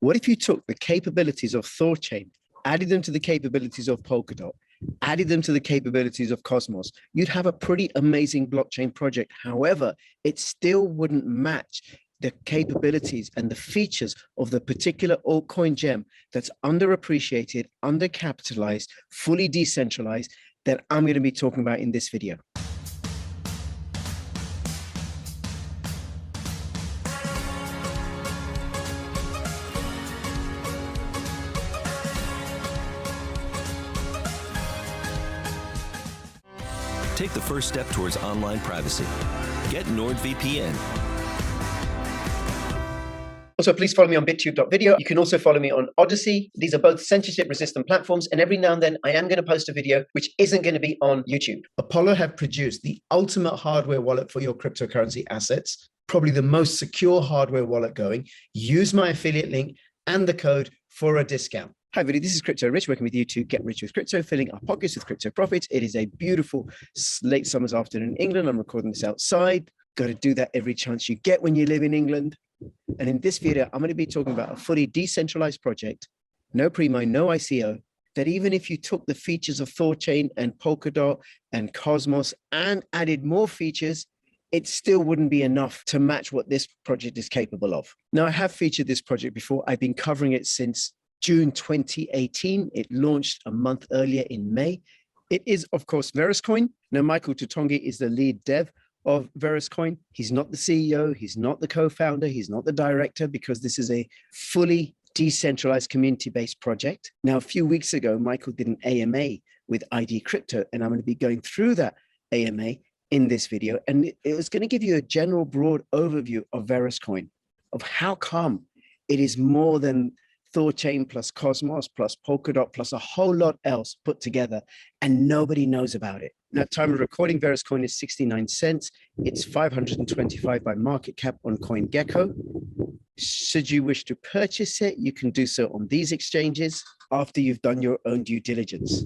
What if you took the capabilities of Thorchain, added them to the capabilities of Polkadot, added them to the capabilities of Cosmos? You'd have a pretty amazing blockchain project. However, it still wouldn't match the capabilities and the features of the particular altcoin gem that's underappreciated, undercapitalized, fully decentralized, that I'm going to be talking about in this video. Take the first step towards online privacy. Get NordVPN. Also, please follow me on bittube.video. You can also follow me on Odyssey. These are both censorship-resistant platforms, and every now and then I am going to post a video which isn't going to be on YouTube. Apollo have produced the ultimate hardware wallet for your cryptocurrency assets, probably the most secure hardware wallet going. Use my affiliate link and the code for a discount. Hi, everybody. This is Crypto Rich, working with you to get rich with crypto, filling our pockets with crypto profits. It is a beautiful late summer's afternoon in England. I'm recording this outside. Got to do that every chance you get when you live in England. And in this video, I'm going to be talking about a fully decentralized project, no pre-mine, no ICO, that even if you took the features of Thorchain and Polkadot and Cosmos and added more features, it still wouldn't be enough to match what this project is capable of. Now, I have featured this project before. I've been covering it since June 2018. It launched a month earlier in May. It is, of course, VERUSCOIN. Now, Michael Tutongi is the lead dev of VERUSCOIN. He's not the CEO. He's not the co-founder. He's not the director, because this is a fully decentralized community-based project. Now, a few weeks ago, Michael did an AMA with ID Crypto, and I'm going to be going through that AMA in this video. And it was going to give you a general broad overview of VERUSCOIN, of how come it is more than Thorchain plus Cosmos plus Polkadot plus a whole lot else put together, and nobody knows about it. Now, time of recording, VERUSCOIN is 69 cents. It's 525 by market cap on CoinGecko. Should you wish to purchase it, you can do so on these exchanges after you've done your own due diligence.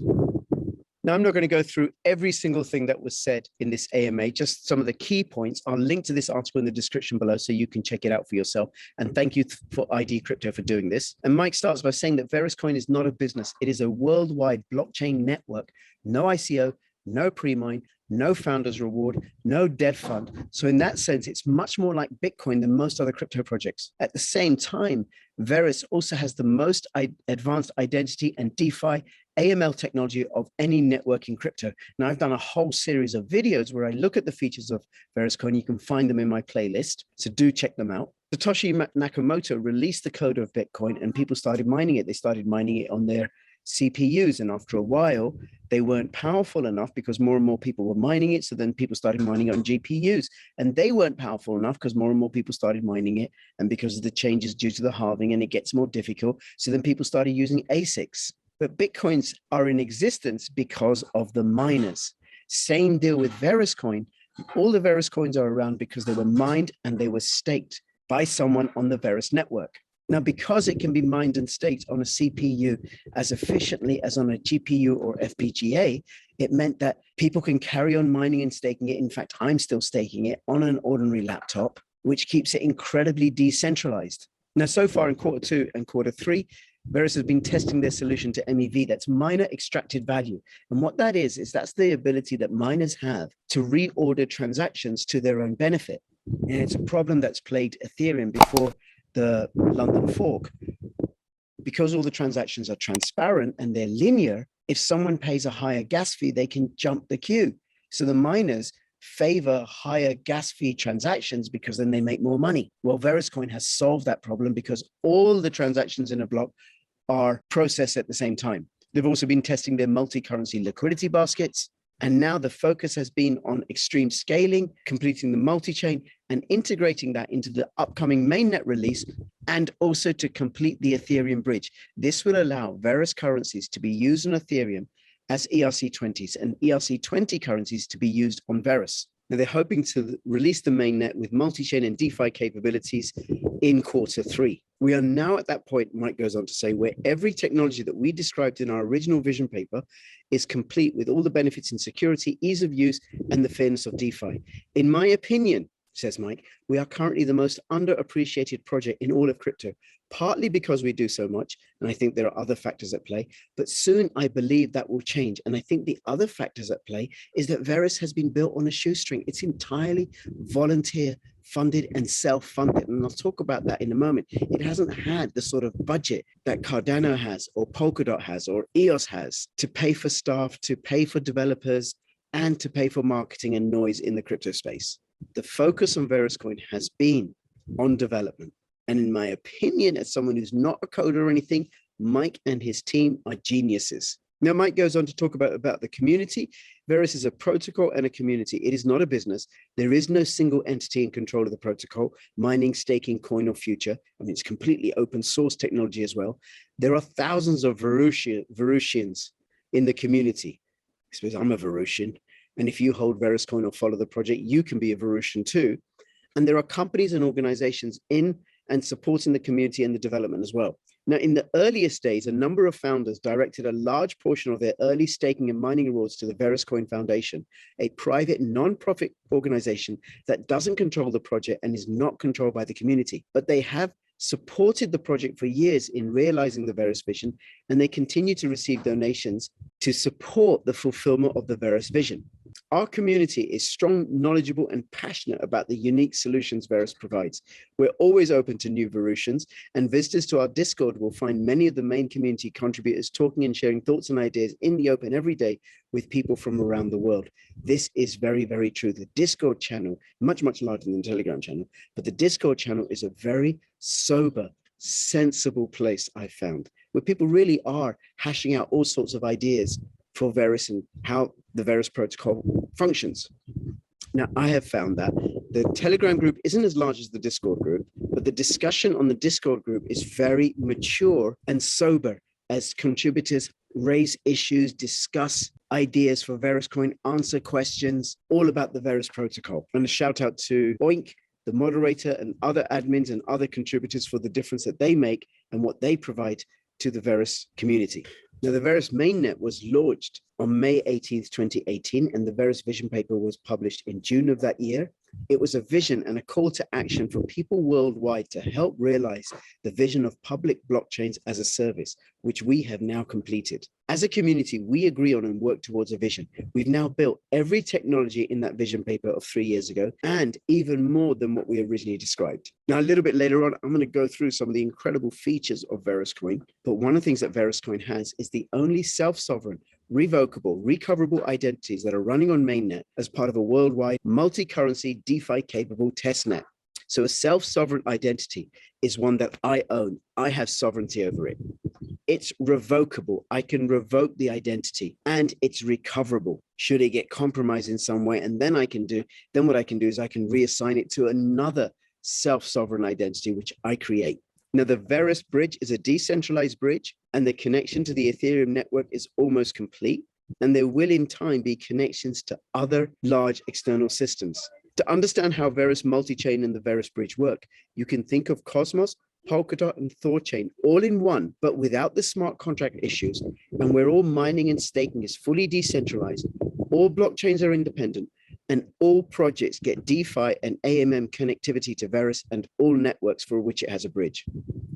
Now, I'm not going to go through every single thing that was said in this AMA, just some of the key points. I'll link to this article in the description below so you can check it out for yourself. And thank you for ID Crypto for doing this. And Mike starts by saying that VERUSCOIN is not a business. It is a worldwide blockchain network. No ICO, no pre-mine, no founder's reward, no dev fund. So in that sense, it's much more like Bitcoin than most other crypto projects. At the same time, Verus also has the most advanced identity and DeFi AML technology of any network in crypto. Now, I've done a whole series of videos where I look at the features of VERUSCOIN. You can find them in my playlist, so do check them out. Satoshi Nakamoto released the code of Bitcoin, and people started mining it. They started mining it on their CPUs, and after a while, they weren't powerful enough because more and more people were mining it. So then people started mining it on GPUs, and they weren't powerful enough because more and more people started mining it. And because of the changes due to the halving, and it gets more difficult, so then people started using ASICs. But Bitcoins are in existence because of the miners. Same deal with VERUSCOIN. All the VERUSCOINs are around because they were mined and they were staked by someone on the Verus network. Now, because it can be mined and staked on a CPU as efficiently as on a GPU or FPGA, it meant that people can carry on mining and staking it. In fact, I'm still staking it on an ordinary laptop, which keeps it incredibly decentralized. Now, so far in Q2 and Q3, Verus has been testing their solution to MEV, that's miner extracted value. And what that is that's the ability that miners have to reorder transactions to their own benefit. And it's a problem that's plagued Ethereum before the London fork. Because all the transactions are transparent and they're linear, if someone pays a higher gas fee, they can jump the queue. So the miners favor higher gas fee transactions because then they make more money. Well, VERUSCOIN has solved that problem because all the transactions in a block are processed at the same time. They've also been testing their multi-currency liquidity baskets. And now the focus has been on extreme scaling, completing the multi-chain, and integrating that into the upcoming mainnet release, and also to complete the Ethereum bridge. This will allow various currencies to be used on Ethereum as ERC20s, and ERC20 currencies to be used on Verus. Now, they're hoping to release the mainnet with multi-chain and DeFi capabilities in Q3. We are now at that point, Mike goes on to say, where every technology that we described in our original vision paper is complete with all the benefits in security, ease of use, and the fairness of DeFi. In my opinion, says Mike. We are currently the most underappreciated project in all of crypto, partly because we do so much. And I think there are other factors at play, but soon I believe that will change. And I think the other factors at play is that Verus has been built on a shoestring. It's entirely volunteer funded and self-funded. And I'll talk about that in a moment. It hasn't had the sort of budget that Cardano has or Polkadot has or EOS has to pay for staff, to pay for developers, and to pay for marketing and noise in the crypto space. The focus on VERUSCOIN has been on development. And in my opinion, as someone who's not a coder or anything, Mike and his team are geniuses. Now, Mike goes on to talk about the community. Verus is a protocol and a community. It is not a business. There is no single entity in control of the protocol, mining, staking, coin, or future. I mean, it's completely open source technology as well. There are thousands of Verusians in the community. I suppose I'm a Verusian. And if you hold VERUSCOIN or follow the project, you can be a Verusian too. And there are companies and organizations in and supporting the community and the development as well. Now, in the earliest days, a number of founders directed a large portion of their early staking and mining rewards to the VERUSCOIN Foundation, a private non-profit organization that doesn't control the project and is not controlled by the community. But they have supported the project for years in realizing the Verus vision, and they continue to receive donations to support the fulfillment of the Verus vision. Our community is strong, knowledgeable, and passionate about the unique solutions Verus provides. We're always open to new Verusians, and visitors to our Discord will find many of the main community contributors talking and sharing thoughts and ideas in the open every day with people from around the world. This is very, very true. The Discord channel, much, much larger than the Telegram channel, but the Discord channel is a very sober, sensible place, I found, where people really are hashing out all sorts of ideas for Verus and how the Verus protocol functions. Now, I have found that the Telegram group isn't as large as the Discord group, but the discussion on the Discord group is very mature and sober as contributors raise issues, discuss ideas for VERUSCOIN, answer questions, all about the Verus protocol. And a shout out to Oink, the moderator, and other admins and other contributors for the difference that they make and what they provide to the Verus community. Now, the Verus mainnet was launched on May 18th, 2018, and the Verus vision paper was published in June of that year. It was a vision and a call to action for people worldwide to help realize the vision of public blockchains as a service, which we have now completed. As a community, we agree on and work towards a vision. We've now built every technology in that vision paper of 3 years ago, and even more than what we originally described. Now, a little bit later on, I'm going to go through some of the incredible features of VERUSCOIN, but one of the things that VERUSCOIN has is the only self-sovereign, revocable, recoverable identities that are running on mainnet as part of a worldwide multi-currency DeFi-capable testnet. So a self-sovereign identity is one that I own. I have sovereignty over it. It's revocable. I can revoke the identity, and it's recoverable should it get compromised in some way. And then what I can do is I can reassign it to another self-sovereign identity, which I create. Now, the Verus bridge is a decentralized bridge, and the connection to the Ethereum network is almost complete. And there will in time be connections to other large external systems. To understand how Verus multi-chain and the Verus bridge work, you can think of Cosmos, Polkadot, and Thorchain all in one, but without the smart contract issues. And where all mining and staking is fully decentralized, all blockchains are independent, and all projects get DeFi and AMM connectivity to Verus and all networks for which it has a bridge.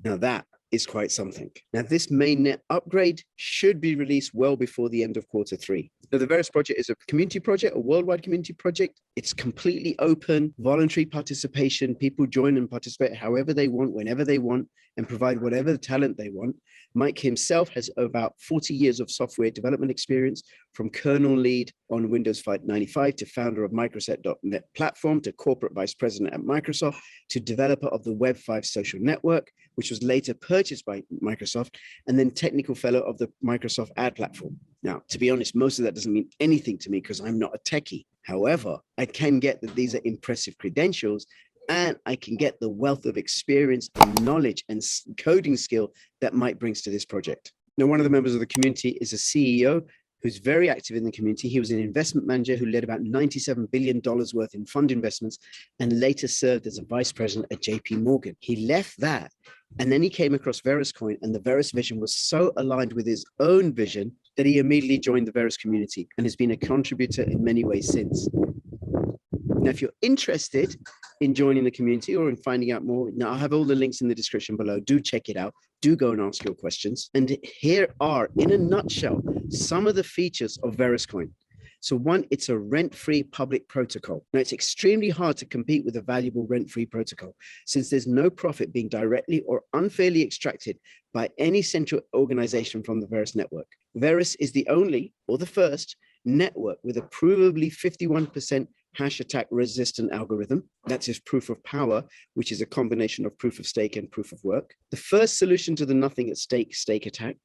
Now that is quite something. Now, this mainnet upgrade should be released well before the end of Q3. Now, the Verus project is a community project, a worldwide community project. It's completely open, voluntary participation. People join and participate however they want, whenever they want, and provide whatever talent they want. Mike himself has about 40 years of software development experience, from kernel lead on Windows 95 to founder of Microset.net platform, to corporate vice president at Microsoft, to developer of the Web5 social network, which was later purchased by Microsoft, and then technical fellow of the Microsoft ad platform. Now, to be honest, most of that doesn't mean anything to me because I'm not a techie. However, I can get that these are impressive credentials, and I can get the wealth of experience and knowledge and coding skill that Mike brings to this project. Now, one of the members of the community is a CEO who's very active in the community. He was an investment manager who led about $97 billion worth in fund investments and later served as a vice president at JP Morgan. He left that, and then he came across VERUSCOIN, and the Verus vision was so aligned with his own vision that he immediately joined the Verus community and has been a contributor in many ways since. Now, if you're interested in joining the community or in finding out more, now I'll have all the links in the description below. Do check it out. Do go and ask your questions. And here are, in a nutshell, some of the features of VERUSCOIN. So one, it's a rent-free public protocol. Now, it's extremely hard to compete with a valuable rent-free protocol since there's no profit being directly or unfairly extracted by any central organization from the Verus network. Verus is the only, or the first, network with a provably 51% hash attack resistant algorithm. That's its proof of power, which is a combination of proof of stake and proof of work. The first solution to the nothing at stake attack.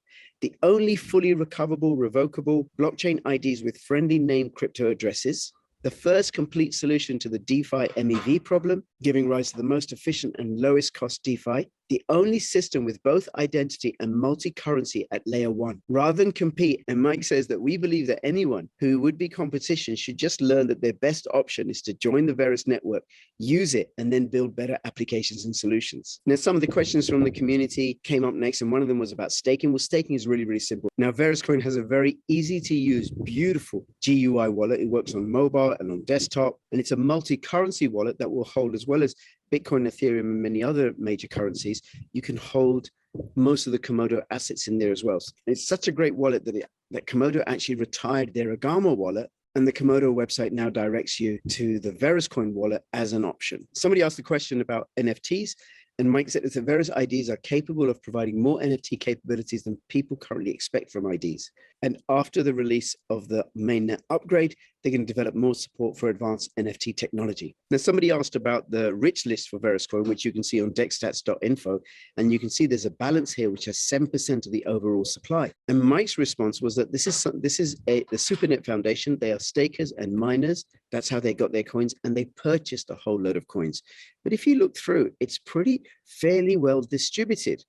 The only fully recoverable, revocable blockchain IDs with friendly name crypto addresses. The first complete solution to the DeFi MEV problem, giving rise to the most efficient and lowest cost DeFi. The only system with both identity and multi-currency at layer 1. Rather than compete, and Mike says that we believe that anyone who would be competition should just learn that their best option is to join the Verus network, use it, and then build better applications and solutions. Now, some of the questions from the community came up next, and one of them was about staking. Well, staking is really, really simple. Now, VERUSCOIN has a very easy to use, beautiful GUI wallet. It works on mobile and on desktop, and it's a multi-currency wallet that will hold, as well as Bitcoin, Ethereum, and many other major currencies, you can hold most of the Komodo assets in there as well. It's such a great wallet that Komodo actually retired their Agama wallet, and the Komodo website now directs you to the VERUSCOIN wallet as an option. Somebody asked a question about NFTs, and Mike said that the Verus IDs are capable of providing more NFT capabilities than people currently expect from IDs. And after the release of the mainnet upgrade, they're going to develop more support for advanced NFT technology. Now, somebody asked about the rich list for VERUSCOIN, which you can see on dexstats.info. And you can see there's a balance here, which has 7% of the overall supply. And Mike's response was that this is the SuperNet Foundation. They are stakers and miners. That's how they got their coins. And they purchased a whole load of coins. But if you look through, it's pretty fairly well distributed.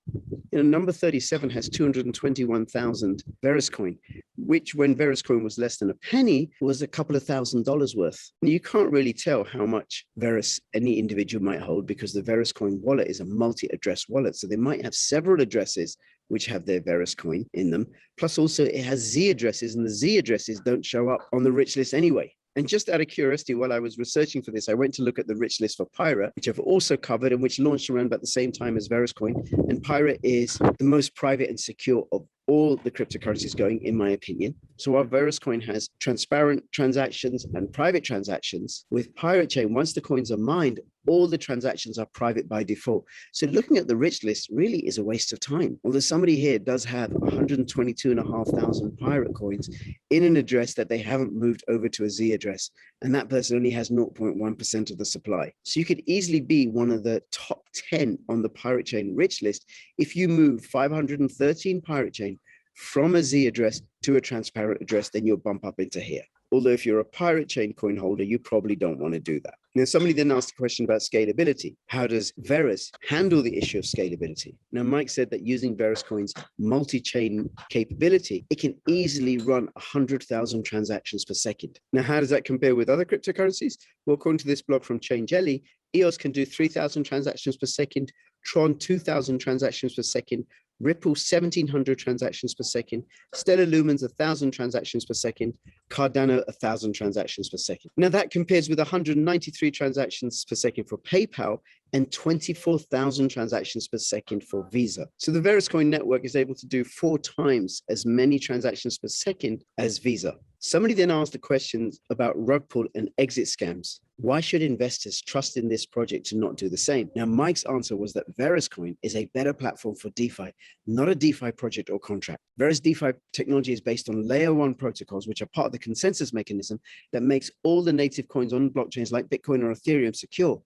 You know, number 37 has 221,000 VERUSCOIN, which when VERUSCOIN was less than a penny was a couple of $1,000s worth. And you can't really tell how much Verus any individual might hold because the VERUSCOIN wallet is a multi-address wallet. So they might have several addresses which have their VERUSCOIN in them. Plus also it has Z addresses, and the Z addresses don't show up on the rich list anyway. And just out of curiosity, while I was researching for this, I went to look at the rich list for Pirate, which I've also covered and which launched around about the same time as VERUSCOIN. And Pirate is the most private and secure of all the cryptocurrencies going, in my opinion. So while VERUSCOIN has transparent transactions and private transactions, with Pirate Chain, once the coins are mined, all the transactions are private by default. So looking at the rich list really is a waste of time. Although somebody here does have 122,500 Pirate coins in an address that they haven't moved over to a Z address, and that person only has 0.1% of the supply. So you could easily be one of the top 10 on the Pirate Chain rich list if you move 513 Pirate Chain from a Z address to a transparent address, then you'll bump up into here. Although if you're a Pirate Chain coin holder, you probably don't want to do that. Now, somebody then asked a question about scalability. How does Verus handle the issue of scalability? Now, Mike said that using VERUSCOIN's multi-chain capability, it can easily run 100,000 transactions per second. Now, how does that compare with other cryptocurrencies? Well, according to this blog from Chain Jelly, EOS can do 3,000 transactions per second, Tron 2,000 transactions per second, Ripple 1,700 transactions per second, Stellar Lumens 1,000 transactions per second, Cardano 1,000 transactions per second. Now that compares with 193 transactions per second for PayPal and 24,000 transactions per second for Visa. So the VERUSCOIN network is able to do 4 times as many transactions per second as Visa. Somebody then asked the questions about rug pull and exit scams. Why should investors trust in this project to not do the same? Now, Mike's answer was that VERUSCOIN is a better platform for DeFi, not a DeFi project or contract. Verus DeFi technology is based on layer 1 protocols, which are part of the consensus mechanism that makes all the native coins on blockchains like Bitcoin or Ethereum secure.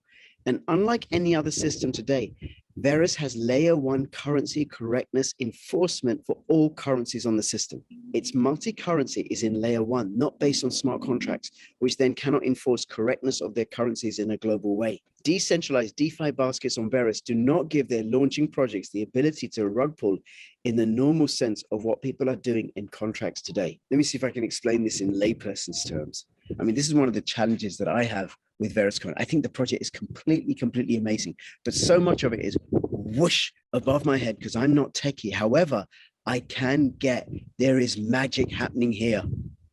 And unlike any other system today, Verus has layer 1 currency correctness enforcement for all currencies on the system. Its multi-currency is in layer 1, not based on smart contracts, which then cannot enforce correctness of their currencies in a global way. Decentralized DeFi baskets on Verus do not give their launching projects the ability to rug pull in the normal sense of what people are doing in contracts today. Let me see if I can explain this in layperson's terms. I mean, this is one of the challenges that I have with VERUSCOIN. I think the project is completely amazing, but so much of it is whoosh above my head because I'm not techie. However, I can get, there is magic happening here.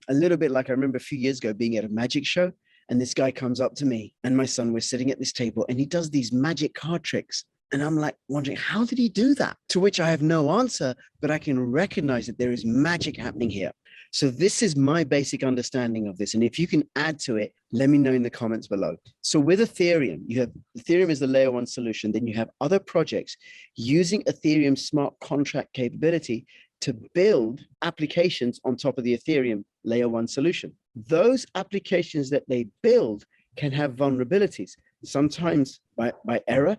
A little bit like I remember a few years ago being at a magic show, And this guy comes up to me and my son, we're sitting at this table, and he does these magic card tricks. And I'm like wondering, how did he do that? To which I have no answer, but I can recognize that there is magic happening here. So this is my basic understanding of this. And if you can add to it, let me know in the comments below. So with Ethereum, Ethereum is the layer one solution. Then you have other projects using Ethereum smart contract capability to build applications on top of the Ethereum layer one solution. Those applications that they build can have vulnerabilities, sometimes by error,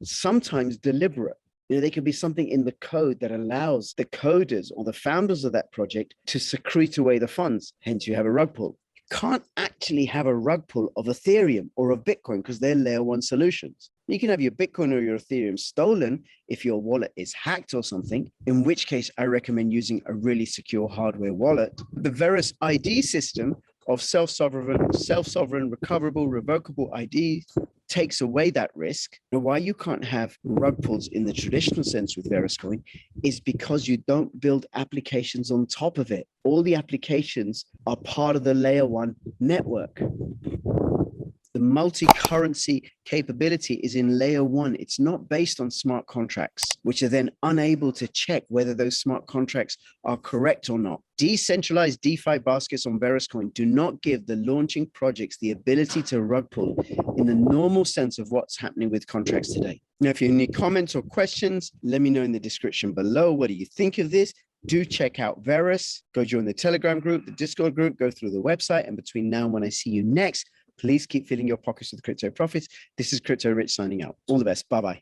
sometimes deliberate. There could be something in the code that allows the coders or the founders of that project to secrete away the funds. Hence, you have a rug pull. You can't actually have a rug pull of Ethereum or of Bitcoin because they're layer one solutions. You can have your Bitcoin or your Ethereum stolen if your wallet is hacked or something, in which case I recommend using a really secure hardware wallet. The Verus ID system of self-sovereign, recoverable, revocable ID takes away that risk. And why you can't have rug pulls in the traditional sense with VERUSCOIN is because you don't build applications on top of it. All the applications are part of the layer one network. The multi-currency capability is in layer one. It's not based on smart contracts, which are then unable to check whether those smart contracts are correct or not. Decentralized DeFi baskets on VERUSCOIN do not give the launching projects the ability to rug pull in the normal sense of what's happening with contracts today. Now, if you have any comments or questions, let me know in the description below. What do you think of this? Do check out Verus. Go join the Telegram group, the Discord group, go through the website. And between now and when I see you next, please keep filling your pockets with crypto profits. This is Crypto Rich signing out. All the best. Bye-bye.